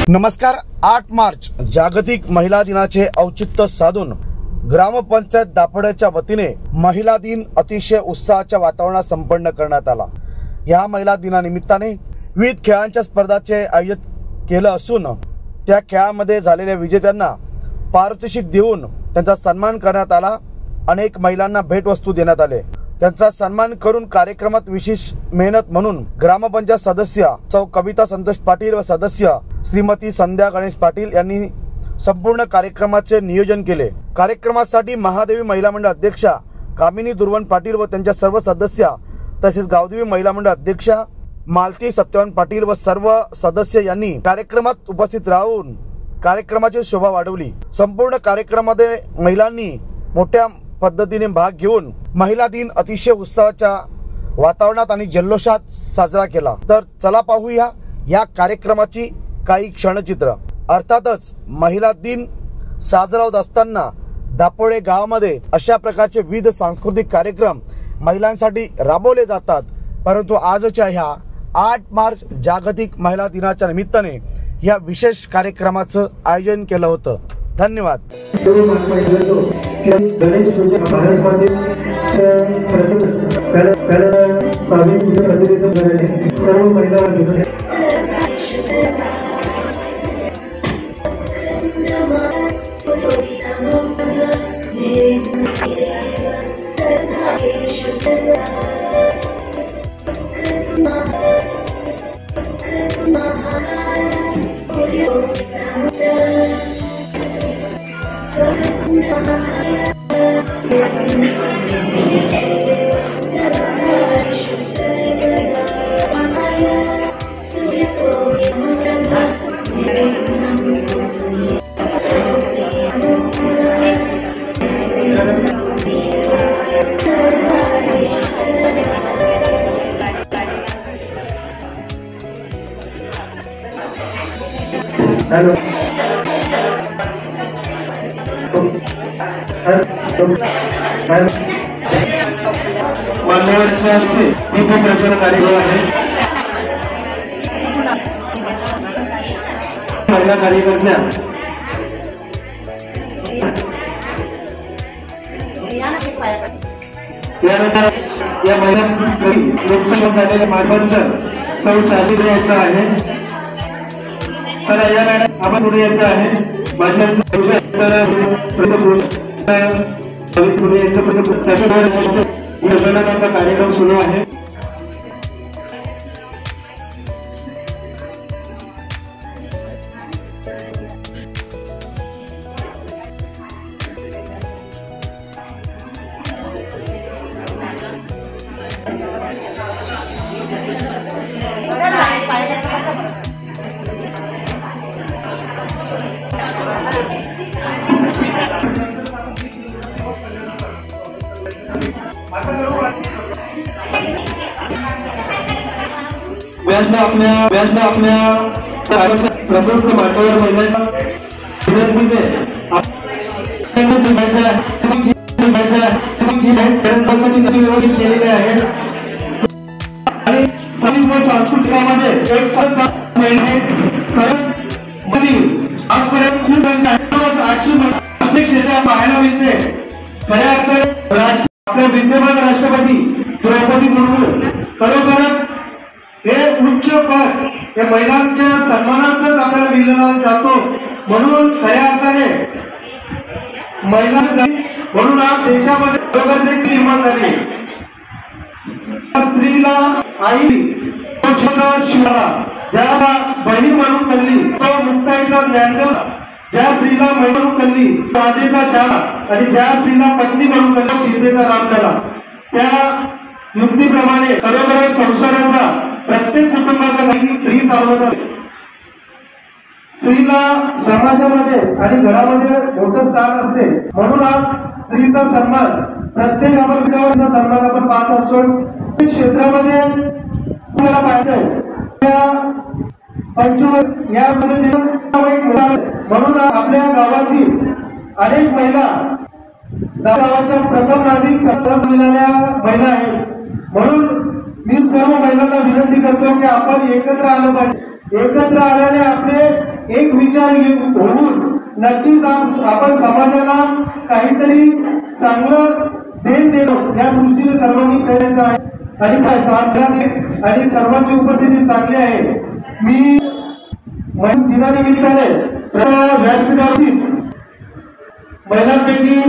नमस्कार। 8 मार्च जागतिक महिला दिनाचे औचित्य साधून ग्रामपंचायत दापोड्याच्या वतीने महिला दिन अतिशय उत्साहाच्या वातावरणात संपन्न करण्यात आला। या महिला दिनानिमित्ताने विविध खेळांच्या स्पर्धांचे आयोजन केले असून त्या खेळामध्ये झालेल्या विजेत्यांना पारितोषिक देऊन त्यांचा सन्मान करण्यात आला। अनेक महिलांना भेटवस्तू देण्यात आले। त्यांचा सन्मान करून कार्यक्रमात विशेष मेहनत म्हणून ग्रामपंचायत सदस्य सौ कविता संतोष पाटील व सदस्य श्रीमती संध्या गणेश पाटील यांनी संपूर्ण कार्यक्रमाचे नियोजन केले। कार्यक्रमासाठी महादेवी महिला मंडळ अध्यक्षा कामिनी दुर्वण पाटील व त्यांच्या सर्व सदस्य तसेच गावदेवी महिला मंडळ अध्यक्षा मालती सत्यवान पाटील व सर्व सदस्य यांनी कार्यक्रमात उपस्थित राहून कार्यक्रमाची शोभा वाढवली। संपूर्ण कार्यक्रमामध्ये महिलांनी मोठ्या पद्धतीने भाग घेऊन महिला दिन अतिशय उत्साहाच्या वातावरणात आणि जल्लोषात साजरा केला। तर चला पाहूया या कार्यक्रमाची काही क्षणचित्र। अर्थातच महिला दिन साजरा होत असताना दापोडे गावामध्ये अशा प्रकारचे विविध सांस्कृतिक कार्यक्रम महिलांसाठी राबवले जातात। परंतु आजच्या ह्या 8 मार्च जागतिक महिला दिनाच्या निमित्ताने या विशेष कार्यक्रमाचं आयोजन केलं होतं। धन्यवाद। गणेश पूजा भारतमध्ये प्रतिनिधित्व करणे सर्व महिलांना हेलो मान्यवरांचे प्रचार कार्यक्रम आहे। महिला कार्यकर्त्या यानंतर या महिला लोकसभा झालेल्या मार्फतचं सौ शादी द्यायचं आहे। चला या मॅडम आपण पुढे यायचं आहे। कार्यक्रम सुरू आहे। अपने प्रमुख मान्यवर महिला केलेले आहे आणि सांस्कृतिकामध्ये आजपर्यंत खूप क्षेत्र पाहायला मिळते। खऱ्या अर्थाने आपल्या विद्यमान राष्ट्रपती द्रौपदी मुर्मू खरोखरच हे उच्च पद हे महिलांच्या सन्मानार्थच आपल्याला मिळाला जातो। म्हणून खऱ्या अर्थाने महिला म्हणून आज देशामध्ये खरोखर देखील निर्माण झाली। स्त्रीला आई शिवला ज्या बहिणी म्हणून कल्ली तो मुक्ताईचा ज्ञानदेव, ज्या स्त्रीला महिला म्हणून कल्ली राधेचा शाळा आणि ज्या स्त्रीला पत्नी म्हणून कल्ली सीतेचा राम झाला। त्या युक्तीप्रमाणे खरोखरच संसाराचा प्रत्येक कुटुंबाचा काही स्त्री चालवतात। स्त्रीला समाजामध्ये आणि घरामध्ये मोठं स्थान असते। म्हणून आज स्त्रीचा सन्मान प्रत्येक आपण सन्मान आपण पाहत असतो। क्षेत्रामध्ये स्त्रीला पाहिजे पंचवटी यामध्ये म्हणून आपल्या गावातील अनेक महिला गावाच्या प्रथम नागरिक संघास मिळालेल्या महिला आहेत। म्हणून मी सर्व महिलांना विनंती करतो की आपण एकत्र आलो पाहिजे। एकत्र आल्याने आपले एक विचार होऊन नक्कीच आपण समाजाला काहीतरी चांगलं देण देणं या दृष्टीने सर्वांनी करायचं आहे आणि काय साथ आणि सर्वांची उपस्थिती चांगली आहे. मी दिनानिमित्ताने व्यासपीठावरती महिलांपैकी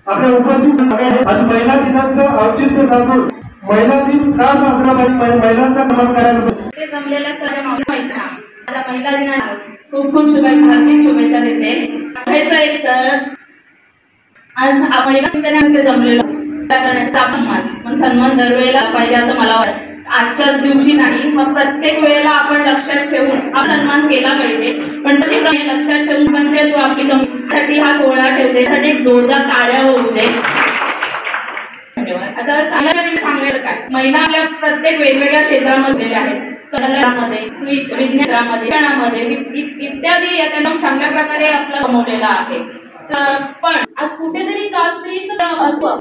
आपल्या उपस्थित आज महिला दिनाचं औचित्य साधून महिला दिन का साजरा महिलांचा क्रमांक करायला ते जमलेल्या सर्व महिला मला महिला दिनाला खूप खूप शुभेच्छा हार्दिक शुभेच्छा देते. एक तर आज महिला जमलेलो करण्याचा पण सन्मान दरवेळेला पाहिजे असं मला वाटतं. आजच्याच दिवशी नाही मग प्रत्येक वेळेला आपण लक्षात ठेवून हा सन्मान केला पाहिजे. पण तशी लक्षात ठेवून म्हणजे तू आपली कमिटीसाठी हा सोहळा ठेवते त्यासाठी एक जोरदार टाळ्या होऊ दे. आता सांगायला काय महिला आपल्या प्रत्येक वेगवेगळ्या क्षेत्रामध्ये आहेत. कलामध्ये विज्ञानामध्ये शिक्षणामध्ये इत्यादी त्यांना चांगल्या प्रकारे आपलं कमवलेलं आहे. पण आज कुठेतरी का स्त्रीचं असतं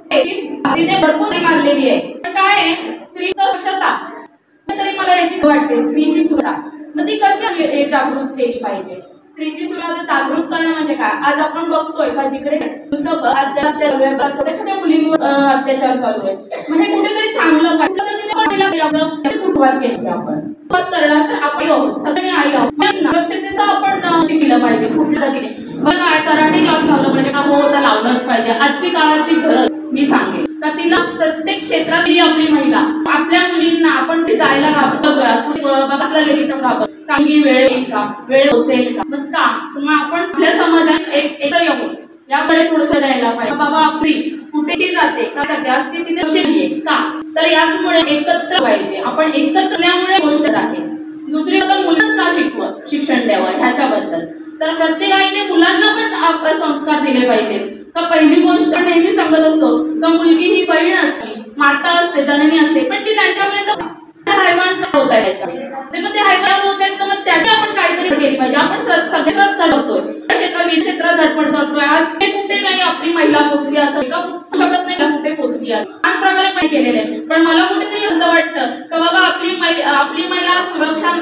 तिने भरपूर मारलेली आहे. पण काय आहे स्त्रीचं स्वच्छता तरी मला याची वाटते स्त्रीची सुद्धा मग ती कशी जागृत केली पाहिजे. स्त्रीची सुद्धा जागृत करणं म्हणजे काय आज आपण बघतोय का जिकडे छोट्या छोट्या मुलींवर अत्याचार चालू आहे. म्हणजे कुठेतरी थांबलं पाहिजे. कुटुंबात केली आपण करणार तर आपण आहोत सगळे आई आहोत सुरक्षतेचं आपण शिकलं पाहिजे. कुठल्या तिने मग काय कराटे क्लास लावलं पाहिजे का हो तर लावलंच पाहिजे. आजची काळाची गरज मी सांगेन का तिला प्रत्येक क्षेत्रातली आपली महिला आपल्या मुलींना आपण जायला घाबरतोय बघायला गेली तर घाबर चांगली वेळ येईल का वेळ पोचेल का मग का मग आपण आपल्या समाजात एकत्र येऊ याकडे थोडस द्यायला पाहिजे. बाबा आपली कुठेही जाते का करते असते तिथे शिरली का तर याचमुळे एकत्र पाहिजे. आपण एकत्रल्यामुळे गोष्ट आहे. दुसरी आता मुलांच का शिक्षण द्यावं ह्याच्याबद्दल तर प्रत्येक आईने मुलांना पण संस्कार दिले पाहिजेत. का पहिली गोष्ट नेहमी सांगत असतो का मुलगी ही बहीण असते माता असते जननी असते पण ती त्यांच्यापर्यंत हैवान होत आहे मग ते हैवान होत आहेत तर मग त्याची आपण काहीतरी केली पाहिजे. आपण सगळ्यात धडपतोय क्षेत्रात धडपड करतोय. आज ते कुठे नाही आपली महिला पोचली असेल का शकत नाही कुठे पोचली आहे छान प्रकारे नाही केलेले आहे. पण मला कुठेतरी असं वाटतं का बाबा आपली महिला सुरक्षा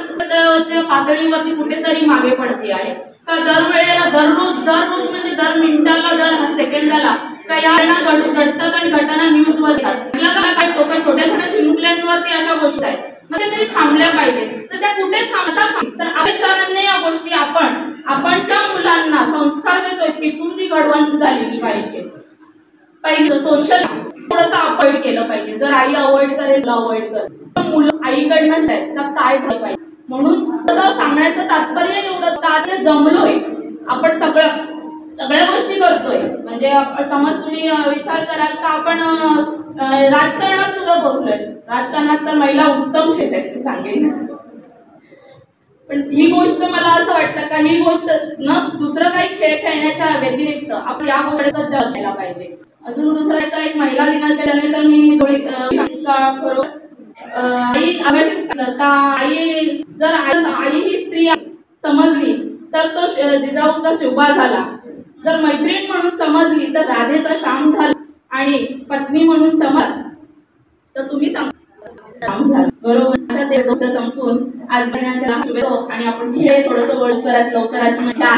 पातळीवरती कुठेतरी मागे पडते आहे. का दरवेळेला दररोज म्हणजे दर मिनिटाला दर सेकंदाला का या घडतात आणि घटना न्यूजवर येतात. मला काय तो काय छोट्या छोट्या चिमुकल्यांवरती अशा गोष्टी आहेत म्हणजे तरी थांबल्या पाहिजे. तर त्या कुठे थांबतात तर विचारांनी या गोष्टी आपण ज्या मुलांना संस्कार देतोय तिथून ती घडवण झालेली पाहिजे. पहिलं सोशल थोडंसं अवॉइड केलं पाहिजे. जर आई अवॉइड करेल अवॉइड करेल मुलं आईकडनंच आहेत तर काय झालं पाहिजे. म्हणून सांगण्याचं तात्पर्य एवढंच का ते जमलोय आपण सगळ्या गोष्टी करतोय म्हणजे समज तुम्ही विचार कराल का आपण राजकारणात सुद्धा पोहोचलोय. राजकारणात तर महिला उत्तम खेळतात सांगेन. पण ही गोष्ट मला असं वाटतं का ही गोष्ट न दुसरं काही खेळ खेळण्याच्या व्यतिरिक्त आपण या गोष्टीचा जर केला पाहिजे. अजून दुसऱ्याचा एक महिला दिनाच्या तर मी थोडी बरोबर आई आई जर आई ही स्त्री समजली तर तो जिजाऊचा शिवबा झाला. जर मैत्रीण म्हणून समजली तर राधेचा श्याम झाला आणि पत्नी म्हणून समज तर तुम्ही श्याम झाला बरोबर. संपून आज दिनाच्या आणि आपण खेळ थोडस लवकर अशी मजा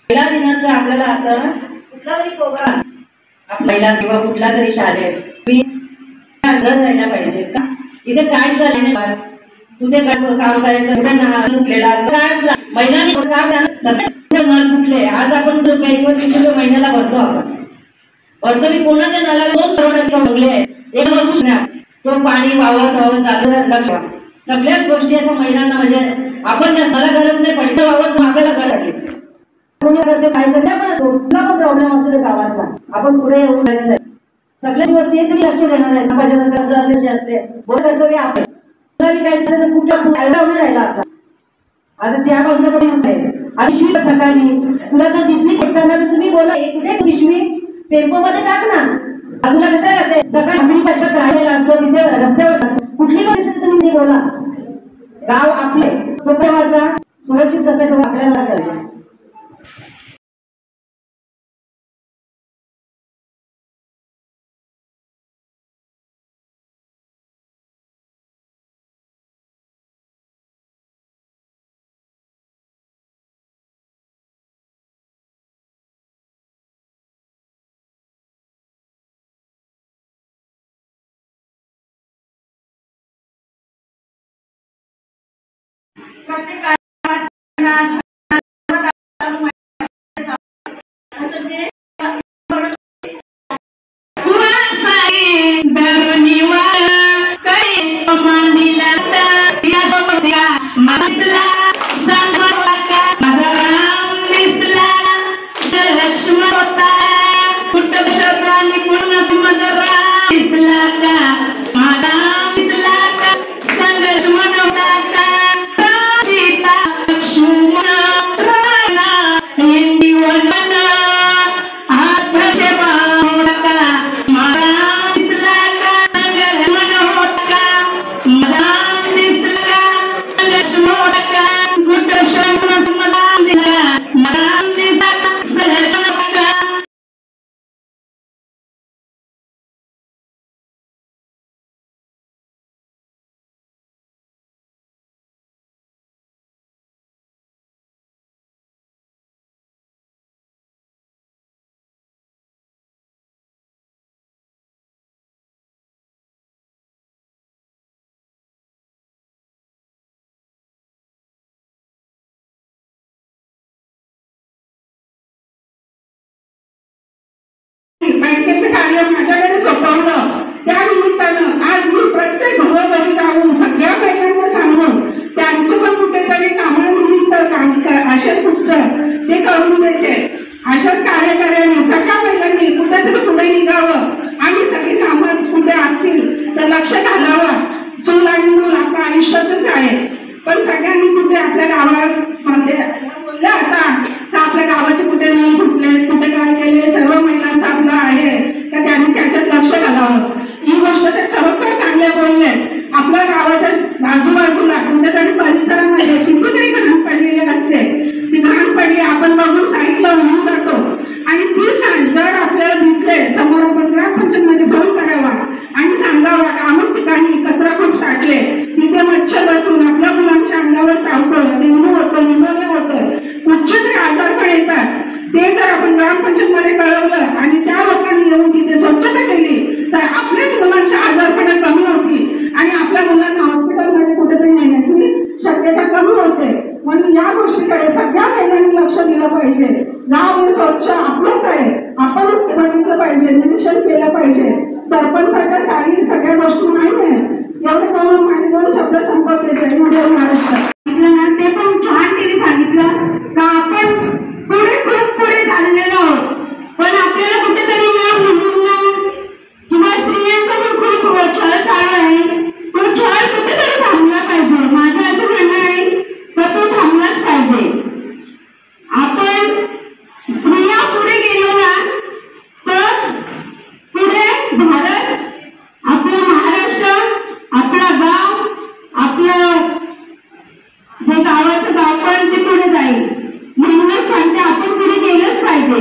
महिला दिनाचं आपल्याला आता कुठला तरी प्रोग्राम महिला किंवा कुठला तरी शाळेत राहायला पाहिजे का? इथे काय झालं नाही, तुझे काम करायचं उठलेला असतो महिन्याने कुठले आज आपण महिन्याला भरतो, आपण भरतो. मी कोणाच्या नळाला 2 करोडाचे बंगले आहेत, एक बसू तो पाणी वावत चालू लक्ष सगळ्याच गोष्टी असं महिलांना म्हणजे आपण मला गरज नाही पडलं वावत आपल्याला गरज आहे. कोणी करते काय करते पण प्रॉब्लेम असतो गावातला, आपण पुढे येऊन जायचं सगळ्याच वरती एकही लक्ष देणार आहे. समाजाचे असते बोल कर्तव्य आपण काय तर कुठला राहिला आता आता त्यापासून कमी होत आहे. पिशवी सकाळी तुला जर दिसली पडताना तुम्ही बोला कुठे पिशवी टेम्पो मध्ये टाक ना. बाजूला कसं राहते सकाळी आपली पश्चात राहिलेला असतो तिथे रस्त्यावर असतो, कुठली परिस्थिती तुम्ही बोला. गाव आपले उपक्रमाचा सुरक्षित कसं ठेवून आपल्याला करायचं. बँकेचं कार्य माझ्याकडे सोपवलं. त्या निमित्तानं आज मी प्रत्येक घरोघरी जाऊन सगळ्या महिलांना सांगून त्यांचं पण कुठेतरी कामानिमित्त अशाच कुठं ते करून देते. अशाच कार्याने सगळ्या महिलांनी कुठेतरी पुढे निघावं आणि सगळी कामं कुठे असतील तर लक्ष घालावं. चूल आणि मूल आपलं आयुष्याचंच आहे, पण सगळ्यांनी कुठे आपल्या गावात म्हणजे बोलले आता तर आपल्या गावाचे कुठे नळ फुटले कुठे काय केले सर्व महिलांचं आपलं आहे तर त्यांनी त्याच्यात लक्ष घालावं. ही गोष्ट ते खरोखर चांगल्या बोलले. आपल्या गावाच्या आजूबाजूला कुठेतरी परिसरामध्ये कुठेतरी घाण पडलेले असते, ती घाण पडली आपण बघून साईडला होऊन जातो आणि ती जर आपल्याला दिसले समोर आपण ग्रामपंचायतमध्ये फोन करावा आणि सांगावा की अमुक ठिकाणी कचरा खूप साठले, तिथे मच्छर बसून आपल्या मुलांच्या अंगावर चावतं, डेंग्यू होतं, निमोनिया होतं, कुठचे आजार पण येतात. ते जर आपण ग्रामपंचायतमध्ये कळवलं आणि त्या लोकांनी येऊन तिथे स्वच्छता केली तर आपल्याच मुलांच्या आजारपणा कमी होती आणि आपल्या मुलांना हॉस्पिटलमध्ये कुठेतरी नेण्याची शक्यता कमी होते. म्हणून या गोष्टीकडे सगळ्या महिलांनी लक्ष दिलं पाहिजे. गाव हे स्वच्छ आपलंच आहे, आपणच ते बघितलं पाहिजे, निरीक्षण केलं पाहिजे. सरपंचाच्या सारी सगळ्या गोष्टी नाही आहे. एवढे करून माझे 2 शब्द संपवते. महाराष्ट्र ते पण छान तिने सांगितलं का आपण पुढे चाललेलो आहोत, पण आपल्याला कुठेतरी किंवा स्त्रियांचा पण खूप छळ चालू आहे. तो छळ कुठेतरी थांबला पाहिजे. माझं असं म्हणणं आहे तर तो थांबलाच पाहिजे. आपण स्त्रिया पुढे गेलो ना तर पुढे भारत, आपलं महाराष्ट्र, आपला गाव, आपलं जे गावाचं गाव पण ते पुढे जाईल. म्हणूनच सांगते आपण पुढे गेलंच पाहिजे.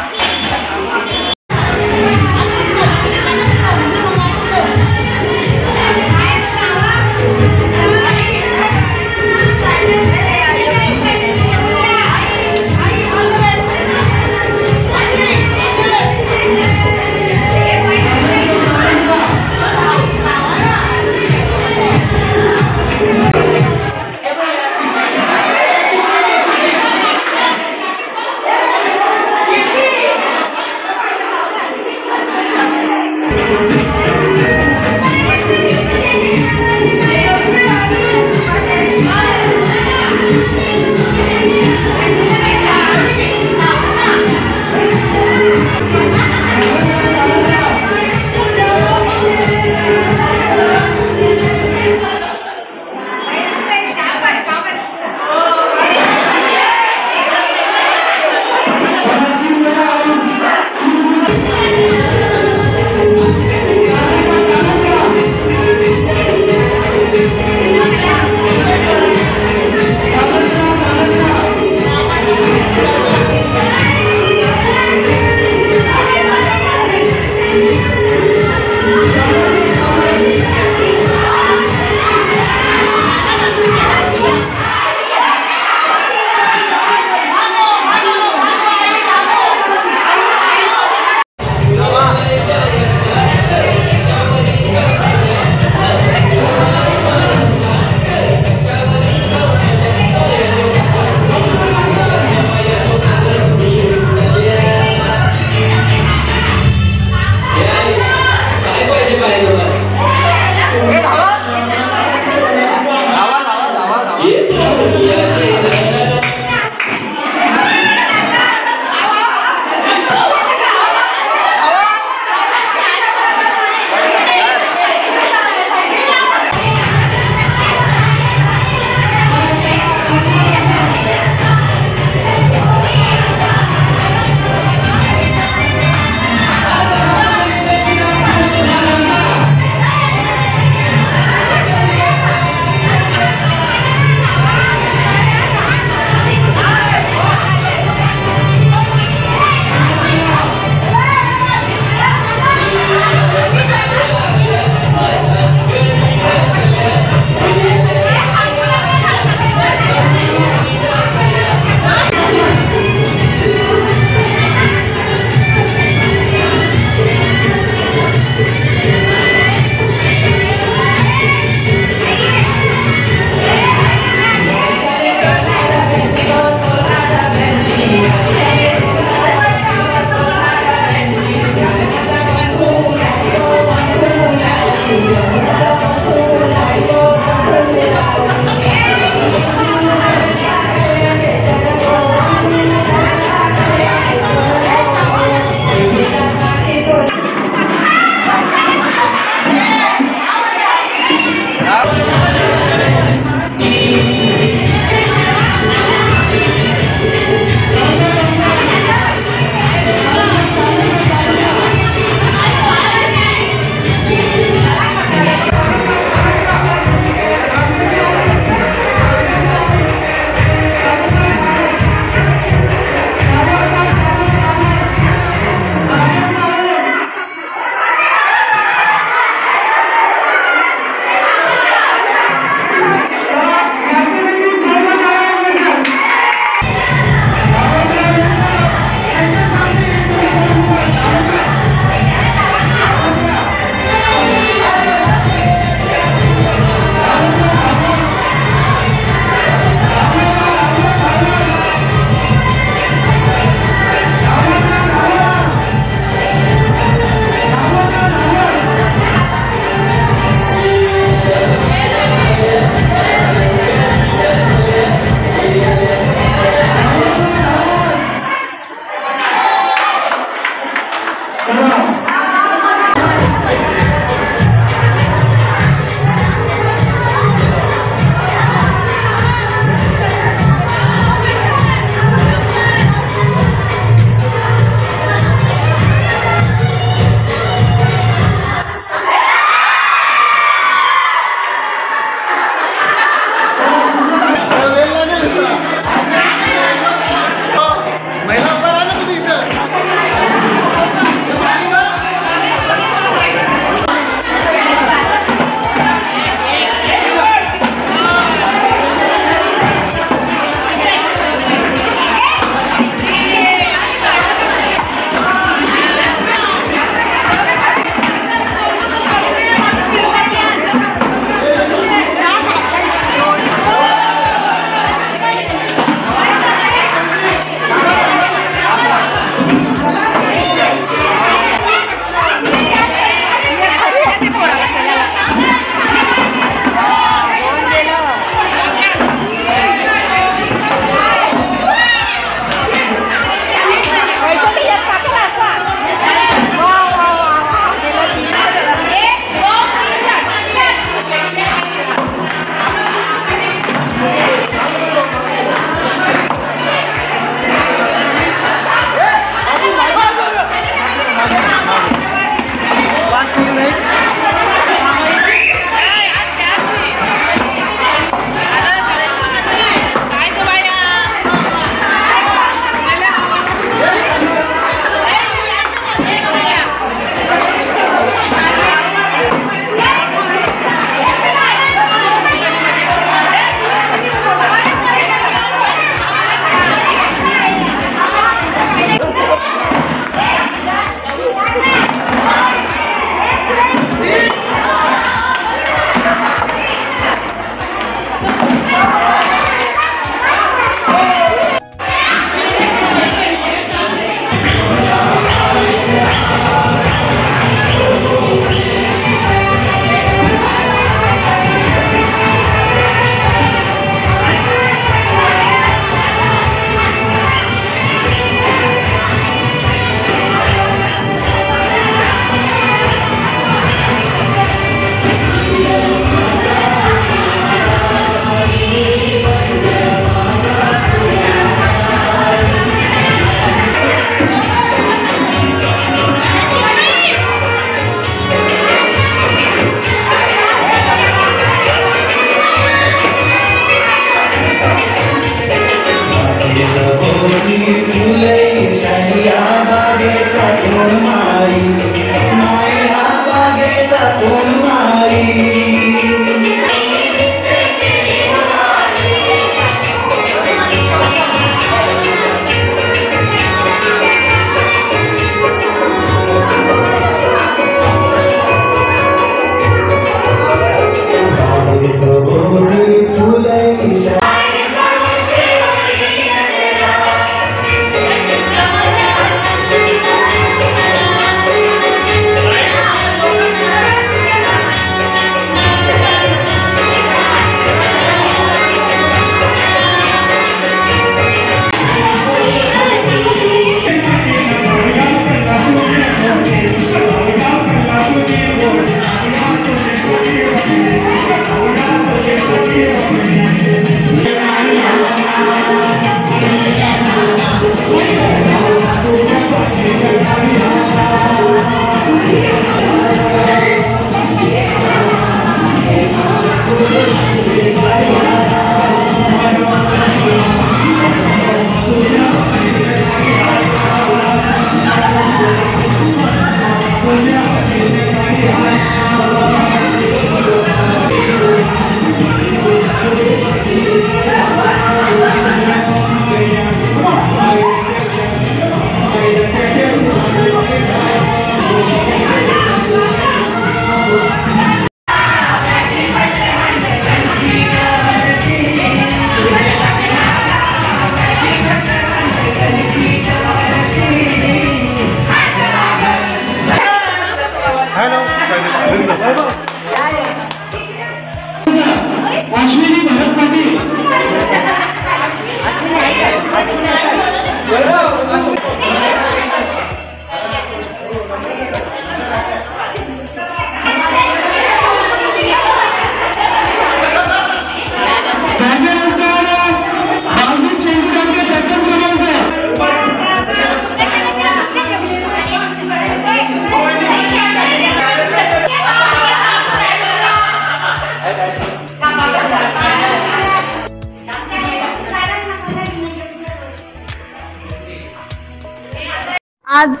आज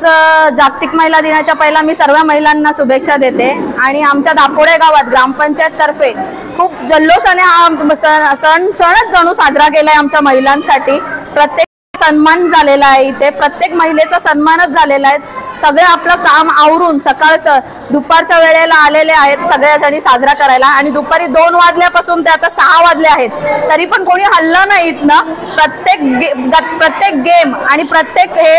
जागतिक महिला दिनाच्या पहिला मी सर्व महिलांना शुभेच्छा देते आणि आमच्या दापोडे गावात ग्रामपंचायत तर्फे खूप जल्लोषाने हा सणच जणू साजरा केलाय आमच्या महिलांसाठी। प्रत्येक सन्मान झालेला आहे, इथे प्रत्येक महिलेचा सन्मानच झालेला आहे। सगळे आपलं काम आवरून सकाळचं दुपारच्या वेळेला आलेले आहेत सगळ्याजणी साजरा करायला आणि दुपारी 2 वाजल्यापासून ते आता 6 वाजले आहेत तरी पण कोणी हल्लं नाहीत ना। प्रत्येक गेम आणि प्रत्येक हे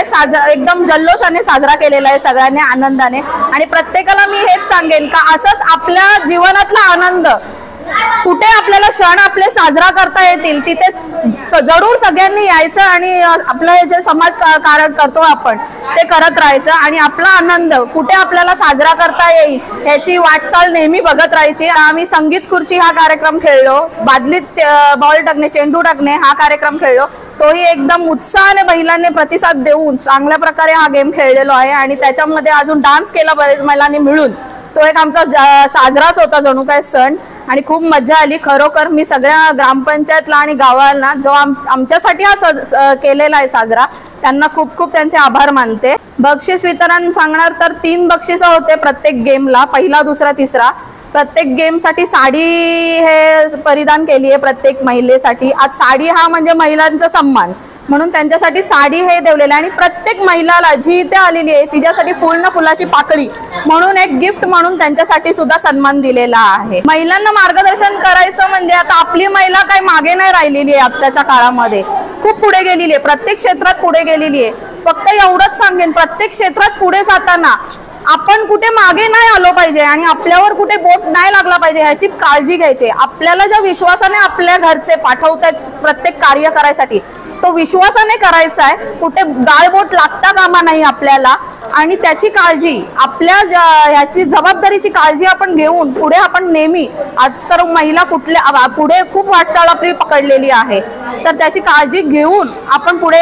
एकदम जल्लोषाने साजरा केलेला आहे सगळ्यांनी आनंदाने आणि प्रत्येकाला मी हेच सांगेन का असंच आपल्या जीवनातला आनंद कुठे आपल्याला क्षण आपले साजरा करता येतील तिथे जरूर सगळ्यांनी यायचं आणि आपलं हे जे समाज कार्य करतो आपण ते करत राहायचं आणि आपला आनंद कुठे आपल्याला साजरा करता येईल ह्याची वाटचाल नेहमी बघत राहायची। आम्ही संगीत खुर्ची हा कार्यक्रम खेळलो, बादलीत बॉल टाकणे, चेंडू टाकणे हा कार्यक्रम खेळलो, तोही एकदम उत्साहाने महिलांनी प्रतिसाद देऊन चांगल्या प्रकारे हा गेम खेळलेलो आहे आणि त्याच्यामध्ये अजून डान्स केला बरेच महिलांनी मिळून। तो एक आमचा साजराच होता जणू काय सण आणि खूप मजा आली। खरोखर मी सगळ्या ग्रामपंचायतला आणि गावाला जो आमच्यासाठी हा केलेला आहे साजरा त्यांना खूप खूप त्यांचे आभार मानते। बक्षीस वितरण सांगणार तर 3 बक्षिसं होते प्रत्येक गेमला, पहिला, दुसरा, तिसरा। प्रत्येक गेमसाठी साडी हे परिधान केली आहे प्रत्येक महिलेसाठी। आज साडी हा म्हणजे महिलांचा सन्मान म्हणून त्यांच्यासाठी साडी हे ठेवलेलं आणि प्रत्येक महिलाला जी इथे आलेली आहे तिच्यासाठी फुलाची पाकळी म्हणून एक गिफ्ट म्हणून त्यांच्यासाठी सुद्धा सन्मान दिलेला आहे। महिलांना मार्गदर्शन करायचं म्हणजे आता आपली महिला काही मागे नाही राहिलेली आहे, आत्ताच्या काळामध्ये खूप पुढे गेलेली आहे, प्रत्येक क्षेत्रात पुढे गेलेली आहे। फक्त एवढंच सांगेन प्रत्येक क्षेत्रात पुढे जाताना आपण कुठे मागे नाही आलो पाहिजे आणि आपल्यावर कुठे बोट नाही लागला पाहिजे ह्याची काळजी घ्यायची। आपल्याला ज्या विश्वासाने आपल्या घरचे पाठवतात प्रत्येक कार्य करायसाठी तो विश्वासाने करायचा आहे, कुठे गाळबोट लागता कामा नाही आपल्याला आणि त्याची काळजी आपल्या ह्याची जबाबदारीची काळजी आपण घेऊन पुढे आपण नेहमी आज तर महिला पुढे खूप वाटचाल आपली पकडलेली आहे तर त्याची काळजी घेऊन आपण पुढे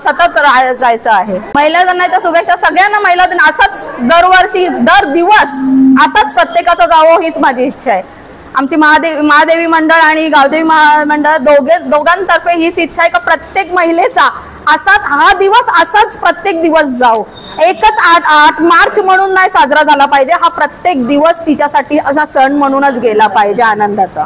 सतत जायचं आहे। महिला दिनाच्या शुभेच्छा सगळ्यांना। महिला दिन असाच दरवर्षी दर दिवस असाच प्रत्येकाचा जावो हीच माझी इच्छा आहे। आमची महादेवी मंडळ आणि गावदेवी मंडळ दोघांतर्फे हीच इच्छा आहे का प्रत्येक महिलेचा असाच हा दिवस असाच प्रत्येक दिवस जाओ। एकच 8 मार्च म्हणून नाही साजरा झाला पाहिजे, हा प्रत्येक दिवस तिच्यासाठी असा सण म्हणूनच गेला पाहिजे आनंदाचा।